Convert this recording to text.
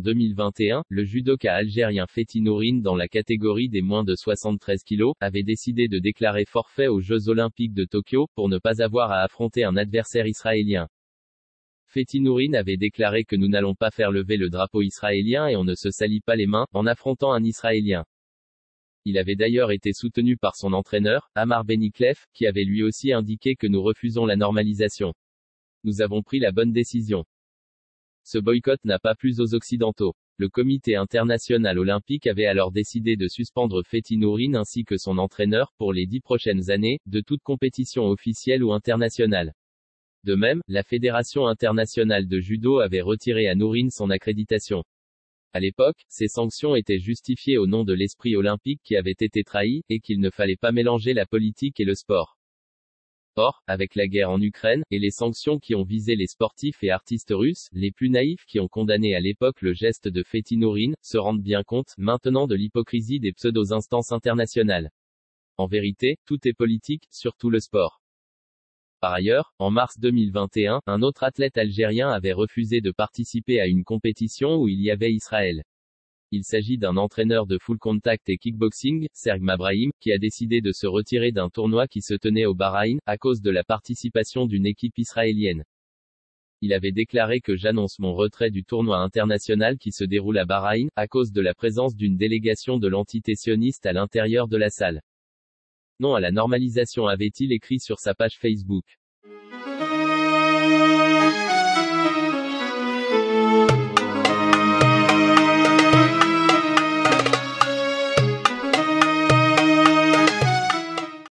En 2021, le judoka algérien Fethi Nourine dans la catégorie des moins de 73 kg, avait décidé de déclarer forfait aux Jeux Olympiques de Tokyo, pour ne pas avoir à affronter un adversaire israélien. Fethi Nourine avait déclaré que nous n'allons pas faire lever le drapeau israélien et on ne se salit pas les mains, en affrontant un Israélien. Il avait d'ailleurs été soutenu par son entraîneur, Amar Beniklef, qui avait lui aussi indiqué que nous refusons la normalisation. Nous avons pris la bonne décision. Ce boycott n'a pas plu aux Occidentaux. Le Comité international olympique avait alors décidé de suspendre Fethi Nourine ainsi que son entraîneur, pour les 10 prochaines années, de toute compétition officielle ou internationale. De même, la Fédération internationale de judo avait retiré à Nourine son accréditation. À l'époque, ces sanctions étaient justifiées au nom de l'esprit olympique qui avait été trahi, et qu'il ne fallait pas mélanger la politique et le sport. Or, avec la guerre en Ukraine, et les sanctions qui ont visé les sportifs et artistes russes, les plus naïfs qui ont condamné à l'époque le geste de Fethi Nourine, se rendent bien compte, maintenant de l'hypocrisie des pseudo-instances internationales. En vérité, tout est politique, surtout le sport. Par ailleurs, en mars 2021, un autre athlète algérien avait refusé de participer à une compétition où il y avait Israël. Il s'agit d'un entraîneur de full contact et kickboxing, Serg Mabrahim, qui a décidé de se retirer d'un tournoi qui se tenait au Bahreïn, à cause de la participation d'une équipe israélienne. Il avait déclaré que j'annonce mon retrait du tournoi international qui se déroule à Bahreïn, à cause de la présence d'une délégation de l'entité sioniste à l'intérieur de la salle. Non à la normalisation, avait-il écrit sur sa page Facebook.